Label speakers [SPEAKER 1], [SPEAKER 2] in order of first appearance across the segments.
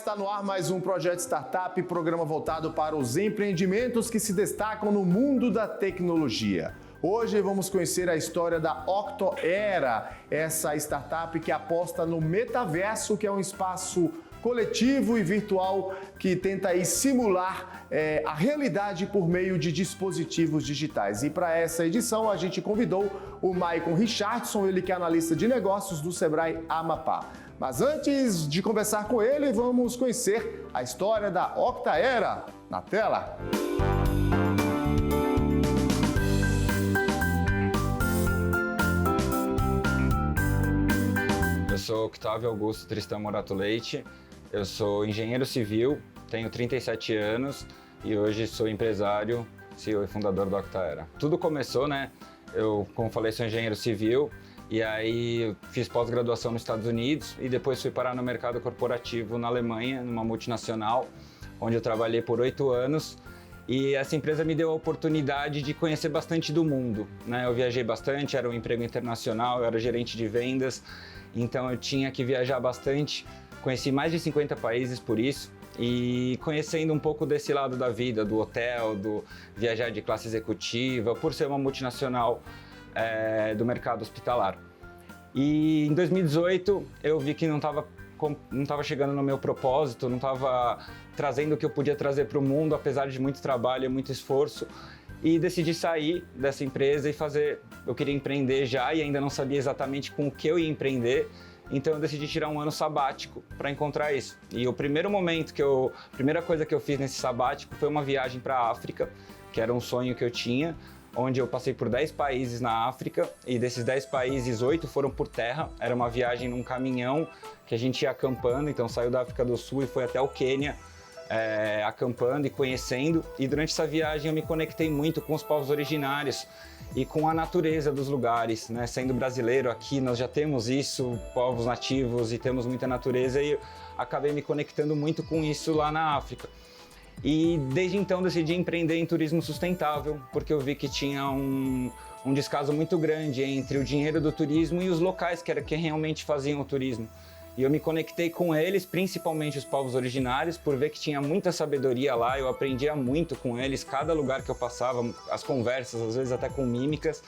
[SPEAKER 1] está no ar mais um Projeto Startup, programa voltado para os empreendimentos que se destacam no mundo da tecnologia. Hoje vamos conhecer a história da Octoera, essa startup que aposta no metaverso, que é um espaço coletivo e virtual que tenta aí simular a realidade por meio de dispositivos digitais. E para essa edição a gente convidou o Maicon Richardson, ele que é analista de negócios do Sebrae Amapá. Mas antes de conversar com ele, vamos conhecer a história da Octoera. Na tela!
[SPEAKER 2] Eu sou Octávio Augusto Tristão Morato Leite, eu sou engenheiro civil, tenho 37 anos e hoje sou empresário, CEO e fundador da Octoera. Tudo começou, eu, como falei, sou engenheiro civil e aí fiz pós-graduação nos Estados Unidos e depois fui parar no mercado corporativo na Alemanha, numa multinacional, onde eu trabalhei por 8 anos. E essa empresa me deu a oportunidade de conhecer bastante do mundo, Eu viajei bastante, era um emprego internacional, eu era gerente de vendas, então eu tinha que viajar bastante, conheci mais de 50 países por isso, e conhecendo um pouco desse lado da vida, do hotel, do viajar de classe executiva, por ser uma multinacional do mercado hospitalar. E em 2018 eu vi que não estava chegando no meu propósito, não estava trazendo o que eu podia trazer para o mundo, apesar de muito trabalho e muito esforço. E decidi sair dessa empresa e eu queria empreender já e ainda não sabia exatamente com o que eu ia empreender, então eu decidi tirar um ano sabático para encontrar isso. E o primeira coisa que eu fiz nesse sabático foi uma viagem para a África, que era um sonho que eu tinha, onde eu passei por 10 países na África e desses 10 países, 8 foram por terra. Era uma viagem num caminhão que a gente ia acampando, então saiu da África do Sul e foi até o Quênia, acampando e conhecendo. E durante essa viagem eu me conectei muito com os povos originários e com a natureza dos lugares, Sendo brasileiro aqui, nós já temos isso, povos nativos, e temos muita natureza, e eu acabei me conectando muito com isso lá na África. E desde então decidi empreender em turismo sustentável, porque eu vi que tinha um descaso muito grande entre o dinheiro do turismo e os locais que realmente faziam o turismo. E eu me conectei com eles, principalmente os povos originários, por ver que tinha muita sabedoria lá, eu aprendia muito com eles, cada lugar que eu passava, as conversas, às vezes até com mímicas.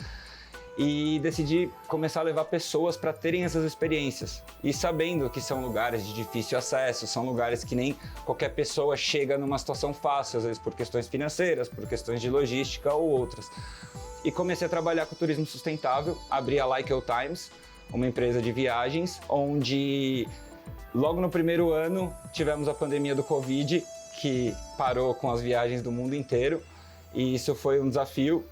[SPEAKER 2] E decidi começar a levar pessoas para terem essas experiências. E sabendo que são lugares de difícil acesso, são lugares que nem qualquer pessoa chega numa situação fácil, às vezes por questões financeiras, por questões de logística ou outras. E comecei a trabalhar com turismo sustentável, abri a Like Times, uma empresa de viagens, onde logo no primeiro ano tivemos a pandemia do Covid, que parou com as viagens do mundo inteiro, e isso foi um desafio.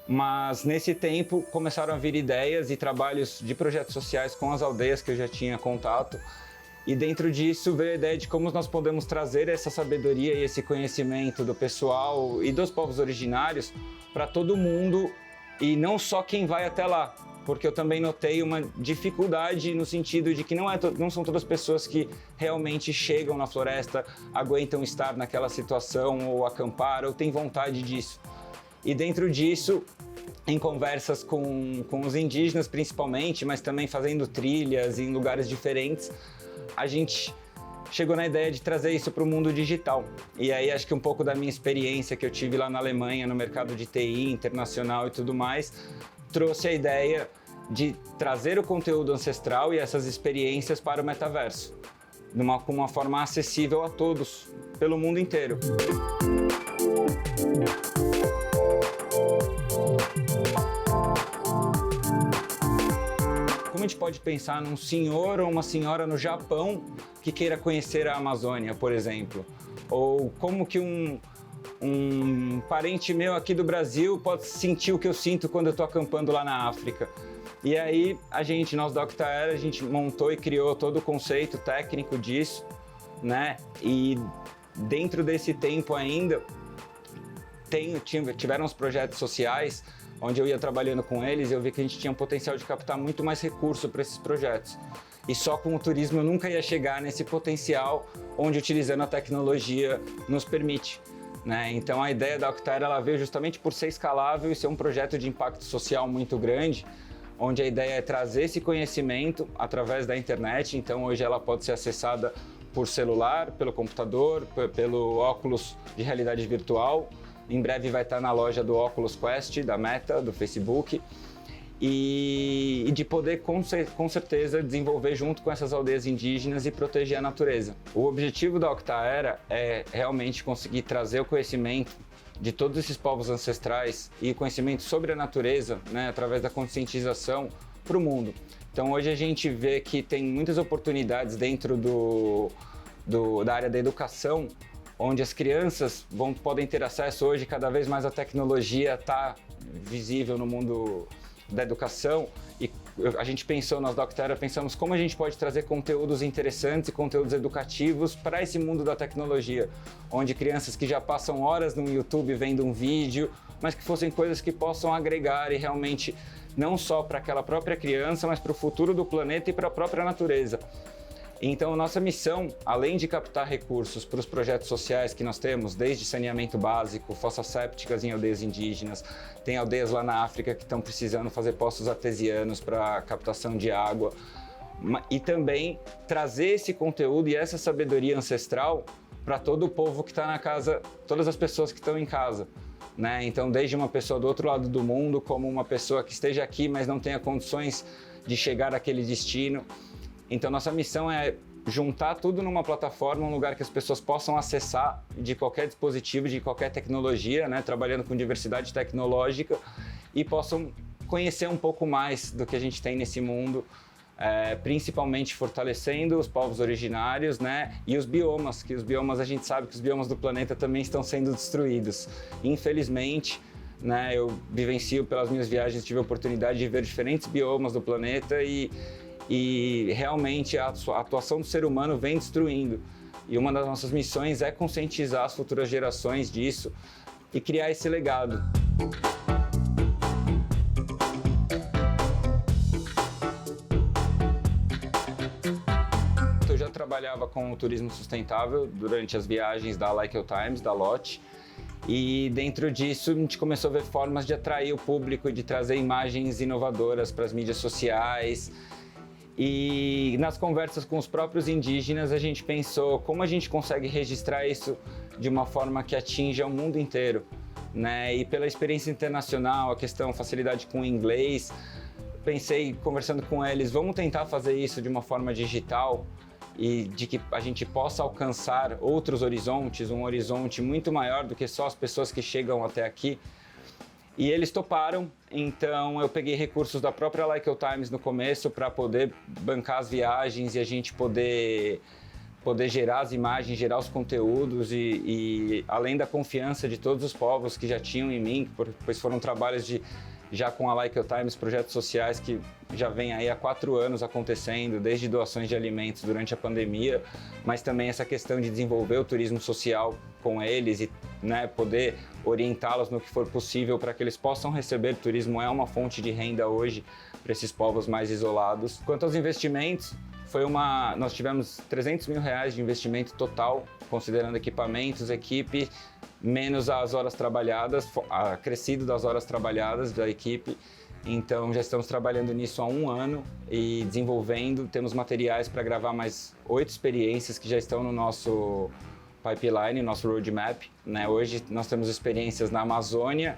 [SPEAKER 2] Mas nesse tempo começaram a vir ideias e trabalhos de projetos sociais com as aldeias que eu já tinha contato, e dentro disso veio a ideia de como nós podemos trazer essa sabedoria e esse conhecimento do pessoal e dos povos originários para todo mundo, e não só quem vai até lá, porque eu também notei uma dificuldade no sentido de que não são todas as pessoas que realmente chegam na floresta, aguentam estar naquela situação ou acampar ou têm vontade disso. E dentro disso, em conversas com os indígenas principalmente, mas também fazendo trilhas em lugares diferentes, a gente chegou na ideia de trazer isso para o mundo digital. E aí acho que um pouco da minha experiência que eu tive lá na Alemanha, no mercado de TI internacional e tudo mais, trouxe a ideia de trazer o conteúdo ancestral e essas experiências para o metaverso, com uma forma acessível a todos, pelo mundo inteiro. Como a gente pode pensar num senhor ou uma senhora no Japão que queira conhecer a Amazônia, por exemplo? Ou como que um parente meu aqui do Brasil pode sentir o que eu sinto quando eu estou acampando lá na África? E aí, nós da Octoera, a gente montou e criou todo o conceito técnico disso, E dentro desse tempo ainda, tiveram os projetos sociais, onde eu ia trabalhando com eles, eu vi que a gente tinha um potencial de captar muito mais recurso para esses projetos. E só com o turismo eu nunca ia chegar nesse potencial onde utilizando a tecnologia nos permite. Então a ideia da Octoera, ela veio justamente por ser escalável e ser um projeto de impacto social muito grande, onde a ideia é trazer esse conhecimento através da internet. Então hoje ela pode ser acessada por celular, pelo computador, pelo óculos de realidade virtual. Em breve vai estar na loja do Oculus Quest, da Meta, do Facebook. E de poder, com certeza, desenvolver junto com essas aldeias indígenas e proteger a natureza. O objetivo da Octaera é realmente conseguir trazer o conhecimento de todos esses povos ancestrais e conhecimento sobre a natureza, né, através da conscientização para o mundo. Então hoje a gente vê que tem muitas oportunidades dentro da área da educação, onde as crianças podem ter acesso hoje, cada vez mais a tecnologia está visível no mundo da educação, e a gente pensou, nós da Octaera pensamos como a gente pode trazer conteúdos interessantes e conteúdos educativos para esse mundo da tecnologia, onde crianças que já passam horas no YouTube vendo um vídeo, mas que fossem coisas que possam agregar e realmente não só para aquela própria criança, mas para o futuro do planeta e para a própria natureza. Então, nossa missão, além de captar recursos para os projetos sociais que nós temos, desde saneamento básico, fossas sépticas em aldeias indígenas, tem aldeias lá na África que estão precisando fazer poços artesianos para captação de água, e também trazer esse conteúdo e essa sabedoria ancestral para todo o povo que está na casa, todas as pessoas que estão em casa. Né? Então, desde uma pessoa do outro lado do mundo, como uma pessoa que esteja aqui, mas não tenha condições de chegar àquele destino. Então, nossa missão é juntar tudo numa plataforma, um lugar que as pessoas possam acessar de qualquer dispositivo, de qualquer tecnologia, né? Trabalhando com diversidade tecnológica, e possam conhecer um pouco mais do que a gente tem nesse mundo, principalmente fortalecendo os povos originários, né? E os biomas, a gente sabe que os biomas do planeta também estão sendo destruídos. Infelizmente, né? Eu vivencio pelas minhas viagens, tive a oportunidade de ver diferentes biomas do planeta e realmente a atuação do ser humano vem destruindo. E uma das nossas missões é conscientizar as futuras gerações disso e criar esse legado. Eu já trabalhava com o turismo sustentável durante as viagens da Like Your Times, da LOT, e dentro disso a gente começou a ver formas de atrair o público e de trazer imagens inovadoras para as mídias sociais. E nas conversas com os próprios indígenas, a gente pensou como a gente consegue registrar isso de uma forma que atinja o mundo inteiro, né? E pela experiência internacional, a questão facilidade com o inglês, pensei, conversando com eles, vamos tentar fazer isso de uma forma digital e de que a gente possa alcançar outros horizontes, um horizonte muito maior do que só as pessoas que chegam até aqui. E eles toparam, então eu peguei recursos da própria Like Your Times no começo para poder bancar as viagens e a gente poder gerar as imagens, gerar os conteúdos e além da confiança de todos os povos que já tinham em mim, pois foram trabalhos já com a Like Your Times, projetos sociais que já vem aí há 4 anos acontecendo, desde doações de alimentos durante a pandemia, mas também essa questão de desenvolver o turismo social com eles e, né, poder orientá-los no que for possível para que eles possam receber. O turismo é uma fonte de renda hoje para esses povos mais isolados. Quanto aos investimentos, nós tivemos R$300 mil de investimento total, considerando equipamentos, equipe, menos as horas trabalhadas, acrescido das horas trabalhadas da equipe. Então já estamos trabalhando nisso há 1 ano e desenvolvendo, temos materiais para gravar mais 8 experiências que já estão no nosso pipeline, nosso roadmap, né? Hoje nós temos experiências na Amazônia,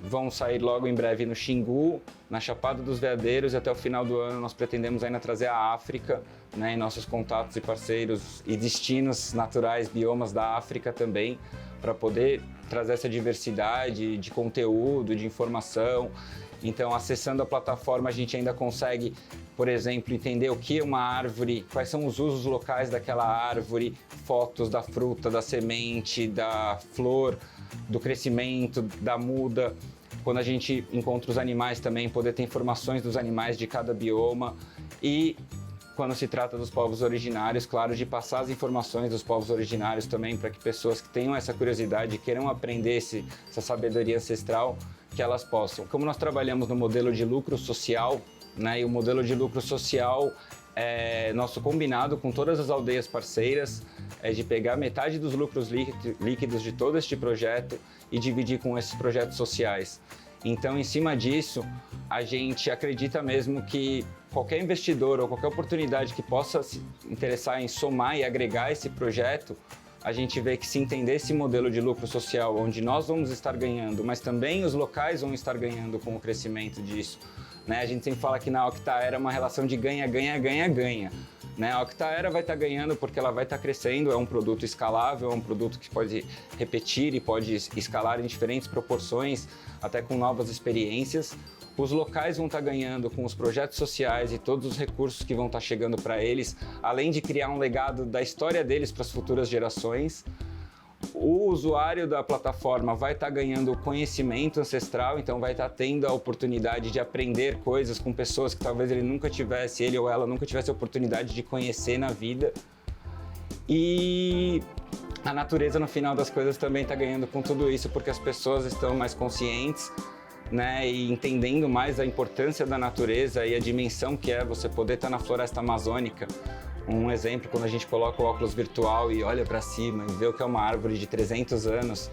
[SPEAKER 2] vão sair logo em breve no Xingu, na Chapada dos Veadeiros, e até o final do ano nós pretendemos ainda trazer a África, né, em nossos contatos e parceiros e destinos naturais, biomas da África também, para poder trazer essa diversidade de conteúdo, de informação. Então, acessando a plataforma, a gente ainda consegue, por exemplo, entender o que é uma árvore, quais são os usos locais daquela árvore, fotos da fruta, da semente, da flor, do crescimento, da muda. Quando a gente encontra os animais também, poder ter informações dos animais de cada bioma. E quando se trata dos povos originários, claro, de passar as informações dos povos originários também para que pessoas que tenham essa curiosidade, queiram aprender essa sabedoria ancestral, que elas possam. Como nós trabalhamos no modelo de lucro social, né, e o modelo de lucro social é nosso combinado com todas as aldeias parceiras, é de pegar metade dos lucros líquidos de todo este projeto e dividir com esses projetos sociais. Então, em cima disso, a gente acredita mesmo que qualquer investidor ou qualquer oportunidade que possa se interessar em somar e agregar esse projeto, a gente vê que se entender esse modelo de lucro social, onde nós vamos estar ganhando, mas também os locais vão estar ganhando com o crescimento disso, né? A gente sempre fala que na Octaera é uma relação de ganha, ganha, ganha, ganha. Né? A Octaera vai estar ganhando porque ela vai estar crescendo, é um produto escalável, é um produto que pode repetir e pode escalar em diferentes proporções, até com novas experiências. Os locais vão estar ganhando com os projetos sociais e todos os recursos que vão estar chegando para eles, além de criar um legado da história deles para as futuras gerações. O usuário da plataforma vai estar ganhando conhecimento ancestral, então vai estar tendo a oportunidade de aprender coisas com pessoas que talvez ele ou ela nunca tivesse a oportunidade de conhecer na vida. E a natureza, no final das coisas, também está ganhando com tudo isso, porque as pessoas estão mais conscientes, né, e entendendo mais a importância da natureza e a dimensão que é você poder estar na floresta amazônica. Um exemplo, quando a gente coloca o óculos virtual e olha para cima e vê o que é uma árvore de 300 anos,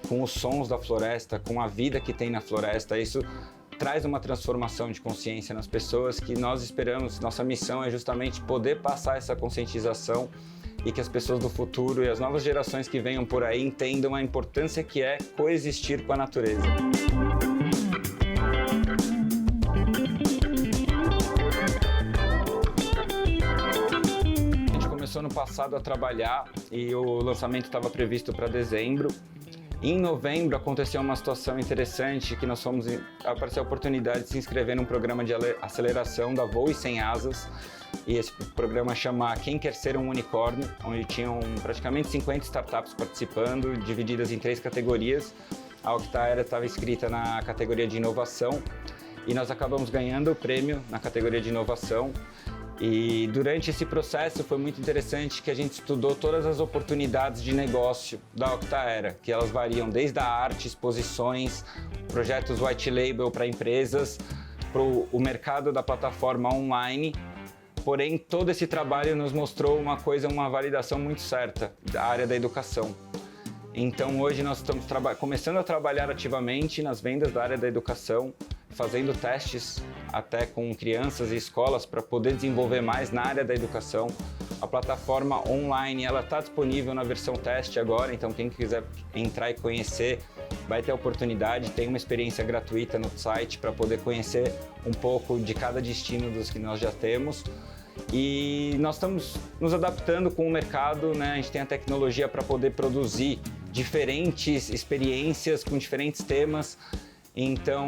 [SPEAKER 2] com os sons da floresta, com a vida que tem na floresta, isso traz uma transformação de consciência nas pessoas que nós esperamos. Nossa missão é justamente poder passar essa conscientização e que as pessoas do futuro e as novas gerações que venham por aí entendam a importância que é coexistir com a natureza. Ano passado a trabalhar e o lançamento estava previsto para dezembro. Em novembro aconteceu uma situação interessante que apareceu a oportunidade de se inscrever num programa de aceleração da Voe Sem Asas, e esse programa chama Quem Quer Ser um Unicórnio, onde tinham praticamente 50 startups participando, divididas em 3 categorias. A Octaera estava inscrita na categoria de inovação e nós acabamos ganhando o prêmio na categoria de inovação. E durante esse processo foi muito interessante que a gente estudou todas as oportunidades de negócio da Octaera, que elas variam desde a arte, exposições, projetos white label para empresas, para o mercado da plataforma online. Porém, todo esse trabalho nos mostrou uma validação muito certa da área da educação. Então, hoje nós estamos começando a trabalhar ativamente nas vendas da área da educação, fazendo testes até com crianças e escolas para poder desenvolver mais na área da educação. A plataforma online está disponível na versão teste agora, então quem quiser entrar e conhecer vai ter a oportunidade, tem uma experiência gratuita no site para poder conhecer um pouco de cada destino dos que nós já temos. E nós estamos nos adaptando com o mercado, né? A gente tem a tecnologia para poder produzir diferentes experiências com diferentes temas. Então,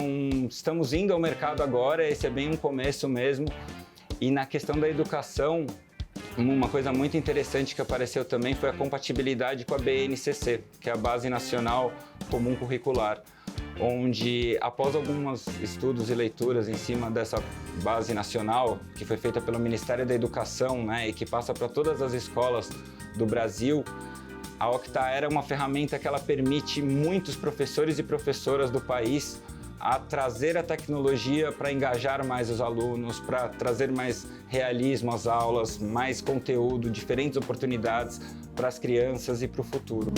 [SPEAKER 2] estamos indo ao mercado agora, esse é bem um começo mesmo. E na questão da educação, uma coisa muito interessante que apareceu também foi a compatibilidade com a BNCC, que é a Base Nacional Comum Curricular, onde após alguns estudos e leituras em cima dessa base nacional, que foi feita pelo Ministério da Educação, né, e que passa para todas as escolas do Brasil, a Octaera é uma ferramenta que ela permite muitos professores e professoras do país a trazer a tecnologia para engajar mais os alunos, para trazer mais realismo às aulas, mais conteúdo, diferentes oportunidades para as crianças e para o futuro.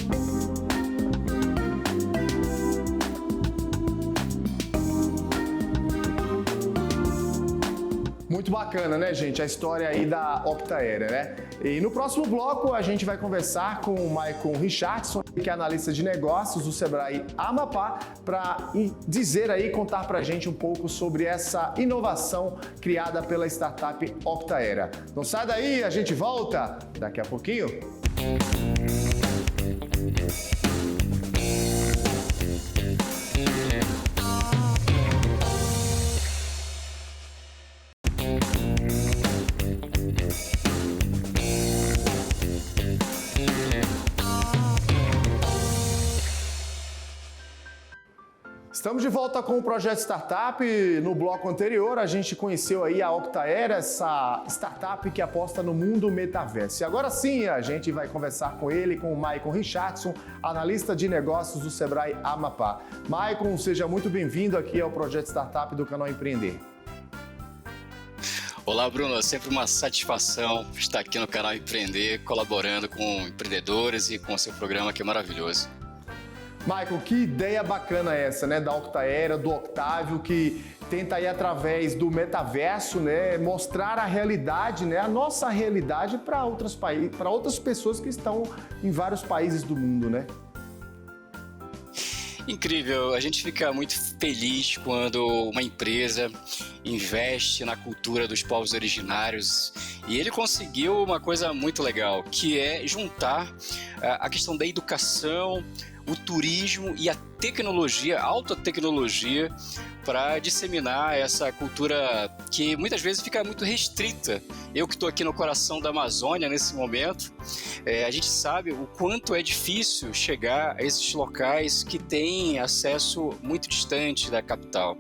[SPEAKER 1] Muito bacana, né, gente? A história aí da Octaera, né? E no próximo bloco a gente vai conversar com o Maicon Richardson, que é analista de negócios do Sebrae Amapá, para dizer aí, contar pra gente um pouco sobre essa inovação criada pela startup Octaera. Não sai daí, a gente volta daqui a pouquinho. Estamos de volta com o Projeto Startup. No bloco anterior, a gente conheceu aí a Octaera, essa startup que aposta no mundo metaverso. E agora sim, a gente vai conversar com ele, com o Maicon Richardson, analista de negócios do Sebrae Amapá. Maicon, seja muito bem-vindo aqui ao Projeto Startup do canal Empreender.
[SPEAKER 3] Olá, Bruno. É sempre uma satisfação estar aqui no canal Empreender, colaborando com empreendedores e com o seu programa, que é maravilhoso.
[SPEAKER 1] Michael, que ideia bacana essa, né, da Octaera, do Octávio, que tenta aí através do metaverso, né, mostrar a realidade, né, a nossa realidade para outras pessoas que estão em vários países do mundo, né?
[SPEAKER 3] Incrível, a gente fica muito feliz quando uma empresa investe na cultura dos povos originários, e ele conseguiu uma coisa muito legal, que é juntar a questão da educação, o turismo e a tecnologia, a alta tecnologia, para disseminar essa cultura que muitas vezes fica muito restrita. Eu que estou aqui no coração da Amazônia nesse momento, a gente sabe o quanto é difícil chegar a esses locais que têm acesso muito distante da capital.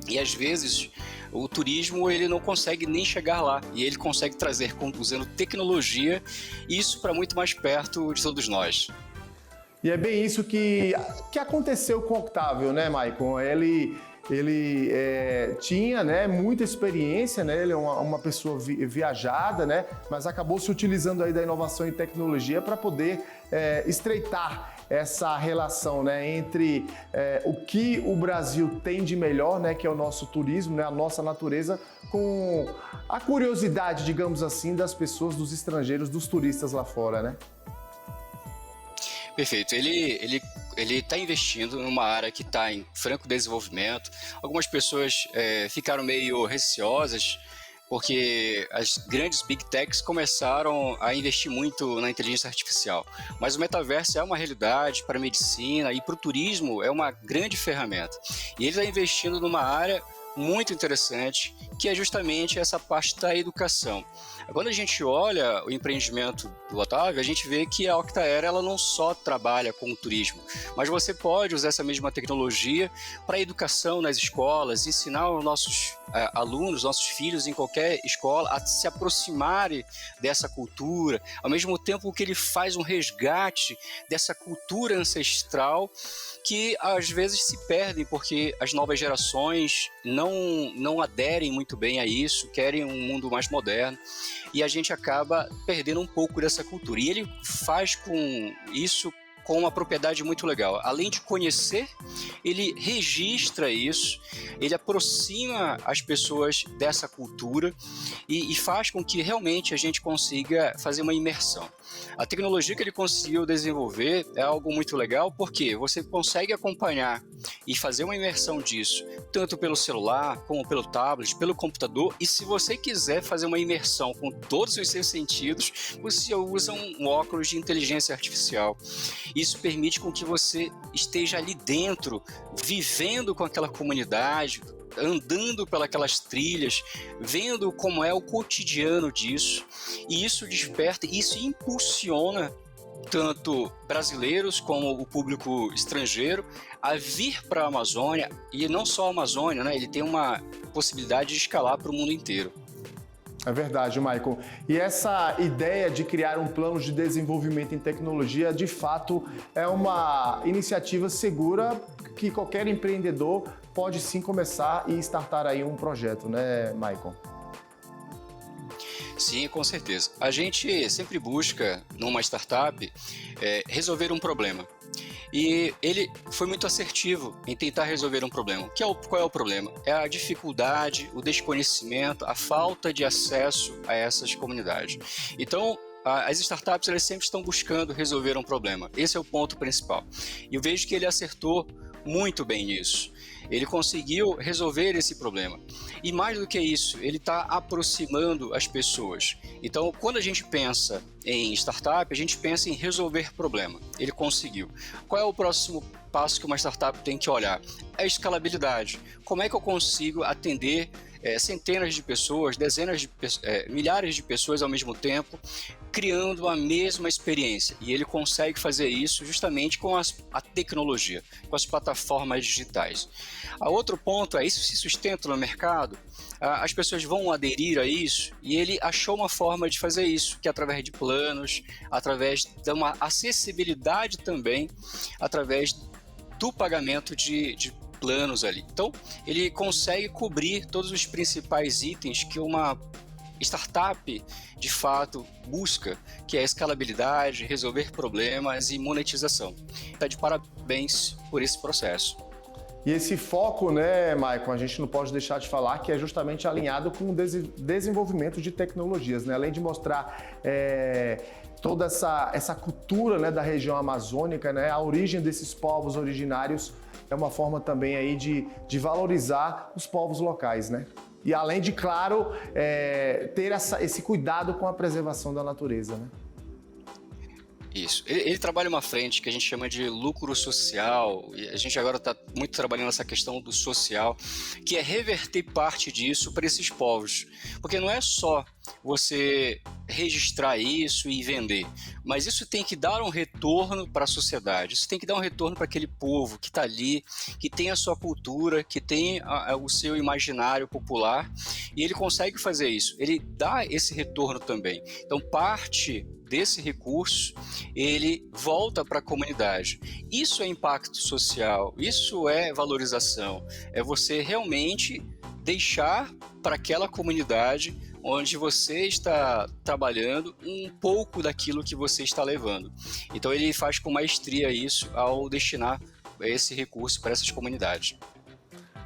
[SPEAKER 3] E às vezes o turismo ele não consegue nem chegar lá, e ele consegue trazer, usando tecnologia, isso para muito mais perto de todos nós.
[SPEAKER 1] E é bem isso que aconteceu com o Octávio, né, Maicon? Ele tinha, né, muita experiência, né? Ele é uma pessoa viajada, né? Mas acabou se utilizando aí da inovação e tecnologia para poder estreitar essa relação, né, entre o que o Brasil tem de melhor, né, que é o nosso turismo, né, a nossa natureza, com a curiosidade, digamos assim, das pessoas, dos estrangeiros, dos turistas lá fora, né?
[SPEAKER 3] Perfeito. Ele está investindo numa área que está em franco desenvolvimento. Algumas pessoas ficaram meio receosas porque as grandes big techs começaram a investir muito na inteligência artificial. Mas o metaverso é uma realidade para a medicina e para o turismo é uma grande ferramenta. E ele está investindo numa área muito interessante, que é justamente essa parte da educação. Quando a gente olha o empreendimento do Octávio, a gente vê que a Octaera ela não só trabalha com o turismo, mas você pode usar essa mesma tecnologia para a educação nas escolas, ensinar os nossos alunos, nossos filhos em qualquer escola a se aproximarem dessa cultura, ao mesmo tempo que ele faz um resgate dessa cultura ancestral que às vezes se perdem porque as novas gerações não aderem muito bem a isso, querem um mundo mais moderno e a gente acaba perdendo um pouco dessa cultura. E ele faz com isso com uma propriedade muito legal. Além de conhecer, ele registra isso, ele aproxima as pessoas dessa cultura e faz com que realmente a gente consiga fazer uma imersão. A tecnologia que ele conseguiu desenvolver é algo muito legal porque você consegue acompanhar e fazer uma imersão disso, tanto pelo celular, como pelo tablet, pelo computador, e se você quiser fazer uma imersão com todos os seus sentidos, você usa um óculos de inteligência artificial. Isso permite com que você esteja ali dentro, vivendo com aquela comunidade, andando pelas trilhas, vendo como é o cotidiano disso, e isso desperta, isso impulsiona tanto brasileiros como o público estrangeiro a vir para a Amazônia, e não só a Amazônia, né? Ele tem uma possibilidade de escalar para o mundo inteiro.
[SPEAKER 1] É verdade, Michael. E essa ideia de criar um plano de desenvolvimento em tecnologia, de fato, é uma iniciativa segura que qualquer empreendedor pode sim começar e startar aí um projeto, né, Michael?
[SPEAKER 3] Sim, com certeza. A gente sempre busca, numa startup, resolver um problema. E ele foi muito assertivo em tentar resolver um problema. Qual é o problema? É a dificuldade, o desconhecimento, a falta de acesso a essas comunidades. Então, as startups elas sempre estão buscando resolver um problema. Esse é o ponto principal. E eu vejo que ele acertou muito bem nisso. Ele conseguiu resolver esse problema. E mais do que isso, ele está aproximando as pessoas. Então, quando a gente pensa em startup, a gente pensa em resolver problema. Ele conseguiu. Qual é o próximo passo que uma startup tem que olhar? É a escalabilidade. Como é que eu consigo atender centenas de pessoas, milhares de pessoas ao mesmo tempo, criando a mesma experiência. E ele consegue fazer isso justamente com a tecnologia, com as plataformas digitais. A outro ponto isso se sustenta no mercado, as pessoas vão aderir a isso, e ele achou uma forma de fazer isso, que é através de planos, através de uma acessibilidade também, através do pagamento de planos ali. Então, ele consegue cobrir todos os principais itens que uma startup, de fato, busca, que é escalabilidade, resolver problemas e monetização. Está de parabéns por esse processo.
[SPEAKER 1] E esse foco, né, Maicon, a gente não pode deixar de falar que é justamente alinhado com o desenvolvimento de tecnologias, né? Além de mostrar toda essa cultura, né, da região amazônica, né, a origem desses povos originários é uma forma também aí de valorizar os povos locais, né? E além de, claro, ter esse cuidado com a preservação da natureza, né?
[SPEAKER 3] Isso. Ele trabalha uma frente que a gente chama de lucro social, e a gente agora está muito trabalhando essa questão do social, que é reverter parte disso para esses povos. Porque não é só você registrar isso e vender, mas isso tem que dar um retorno para a sociedade, isso tem que dar um retorno para aquele povo que está ali, que tem a sua cultura, que tem o seu imaginário popular, e ele consegue fazer isso, ele dá esse retorno também. Então, parte desse recurso, ele volta para a comunidade. Isso é impacto social, isso é valorização, é você realmente deixar para aquela comunidade onde você está trabalhando um pouco daquilo que você está levando. Então ele faz com maestria isso ao destinar esse recurso para essas comunidades.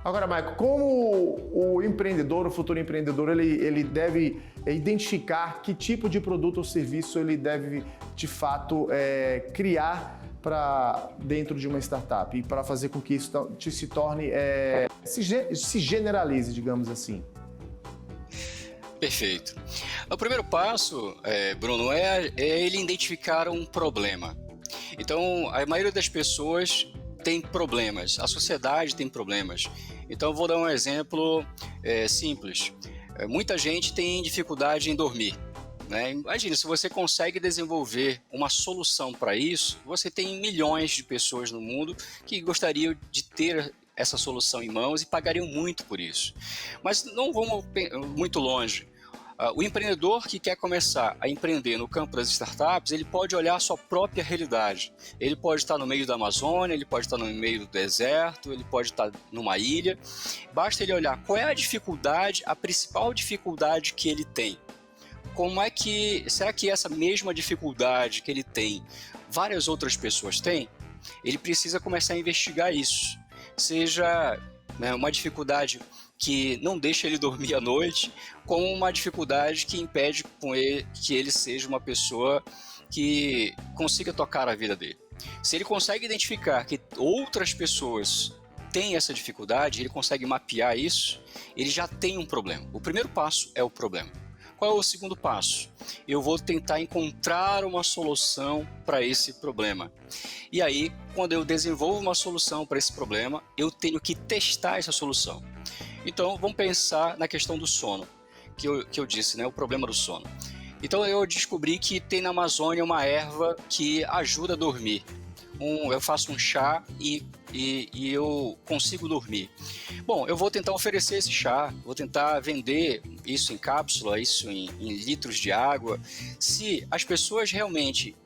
[SPEAKER 1] Agora, Maicon, como o empreendedor, o futuro empreendedor, ele deve identificar que tipo de produto ou serviço ele deve, de fato, criar para dentro de uma startup e para fazer com que isso se torne, se generalize, digamos assim?
[SPEAKER 3] Perfeito. O primeiro passo, Bruno, é ele identificar um problema. Então, a maioria das pessoas tem problemas, a sociedade tem problemas. Então, eu vou dar um exemplo simples. Muita gente tem dificuldade em dormir, né? Imagina, se você consegue desenvolver uma solução para isso, você tem milhões de pessoas no mundo que gostariam de ter essa solução em mãos e pagariam muito por isso. Mas não vamos muito longe. O empreendedor que quer começar a empreender no campo das startups, ele pode olhar a sua própria realidade. Ele pode estar no meio da Amazônia, ele pode estar no meio do deserto, ele pode estar numa ilha. Basta ele olhar qual é a dificuldade, a principal dificuldade que ele tem. Será que essa mesma dificuldade que ele tem, várias outras pessoas têm? Ele precisa começar a investigar isso. Seja, né, uma dificuldade que não deixa ele dormir à noite, como uma dificuldade que impede que ele seja uma pessoa que consiga tocar a vida dele. Se ele consegue identificar que outras pessoas têm essa dificuldade, ele consegue mapear isso, ele já tem um problema. O primeiro passo é o problema. Qual é o segundo passo? Eu vou tentar encontrar uma solução para esse problema. E aí, quando eu desenvolvo uma solução para esse problema, eu tenho que testar essa solução. Então, vamos pensar na questão do sono, que eu disse, né? O problema do sono. Então, eu descobri que tem na Amazônia uma erva que ajuda a dormir. Eu faço um chá e eu consigo dormir. Bom, eu vou tentar oferecer esse chá, vou tentar vender isso em cápsula, isso em litros de água. Se as pessoas realmente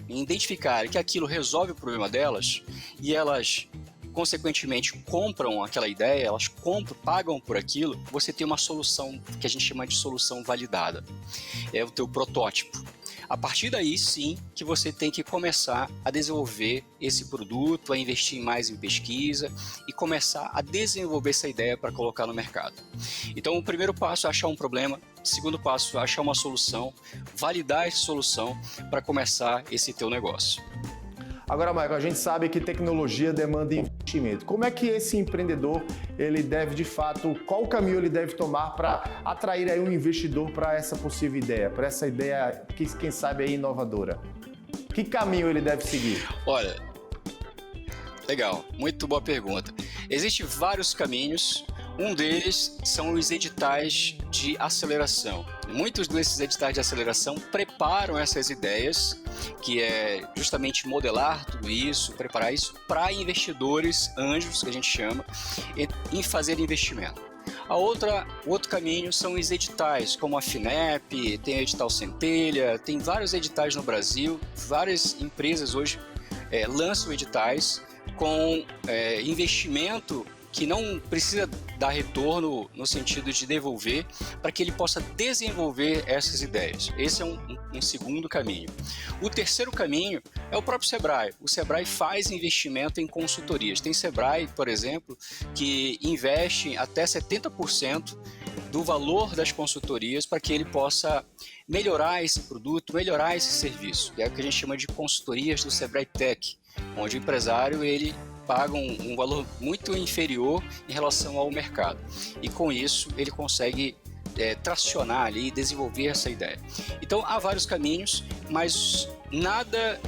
[SPEAKER 3] identificarem que aquilo resolve o problema delas e elas consequentemente compram aquela ideia, elas pagam por aquilo, você tem uma solução que a gente chama de solução validada. É o teu protótipo. A partir daí, sim, que você tem que começar a desenvolver esse produto, a investir mais em pesquisa e começar a desenvolver essa ideia para colocar no mercado. Então, o primeiro passo é achar um problema, o segundo passo é achar uma solução, validar essa solução para começar esse teu negócio.
[SPEAKER 1] Agora, Maicon, a gente sabe que tecnologia demanda investimento. Como é que esse empreendedor, ele deve, de fato, qual caminho ele deve tomar para atrair aí um investidor para essa possível ideia, para essa ideia que, quem sabe, é inovadora? Que caminho ele deve seguir?
[SPEAKER 3] Olha, legal, muito boa pergunta. Existem vários caminhos. Um deles são os editais de aceleração. Muitos desses editais de aceleração preparam essas ideias, que é justamente modelar tudo isso, preparar isso para investidores, anjos, que a gente chama, em fazer investimento. O outro caminho são os editais, como a FINEP, tem o edital Centelha, tem vários editais no Brasil, várias empresas hoje lançam editais com investimento que não precisa dar retorno no sentido de devolver, para que ele possa desenvolver essas ideias. Esse é um segundo caminho. O terceiro caminho é o próprio Sebrae. O Sebrae faz investimento em consultorias. Tem Sebrae, por exemplo, que investe até 70% do valor das consultorias para que ele possa melhorar esse produto, melhorar esse serviço. É o que a gente chama de consultorias do Sebrae Tech, onde o empresário ele paga um valor muito inferior em relação ao mercado. E com isso ele consegue tracionar ali e desenvolver essa ideia. Então há vários caminhos, mas nada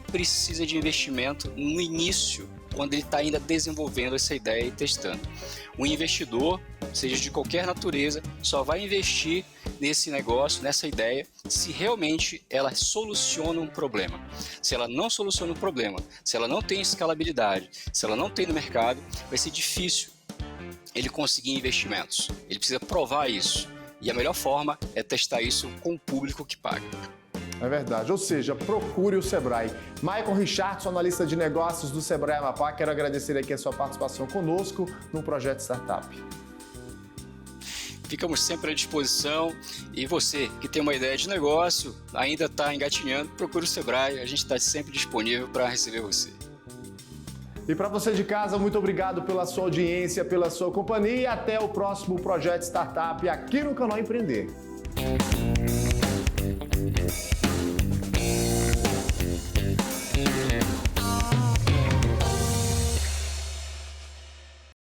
[SPEAKER 3] precisa de investimento no início, quando ele está ainda desenvolvendo essa ideia e testando. O investidor, seja de qualquer natureza, só vai investir nesse negócio, nessa ideia, se realmente ela soluciona um problema. Se ela não soluciona um problema, se ela não tem escalabilidade, se ela não tem no mercado, vai ser difícil ele conseguir investimentos. Ele precisa provar isso. E a melhor forma é testar isso com o público que paga.
[SPEAKER 1] É verdade, ou seja, procure o Sebrae. Maicon Richardson, analista de negócios do Sebrae Amapá, quero agradecer aqui a sua participação conosco no Projeto Startup.
[SPEAKER 3] Ficamos sempre à disposição e você que tem uma ideia de negócio, ainda está engatinhando, procure o Sebrae, a gente está sempre disponível para receber você.
[SPEAKER 1] E para você de casa, muito obrigado pela sua audiência, pela sua companhia e até o próximo Projeto Startup aqui no canal Empreender.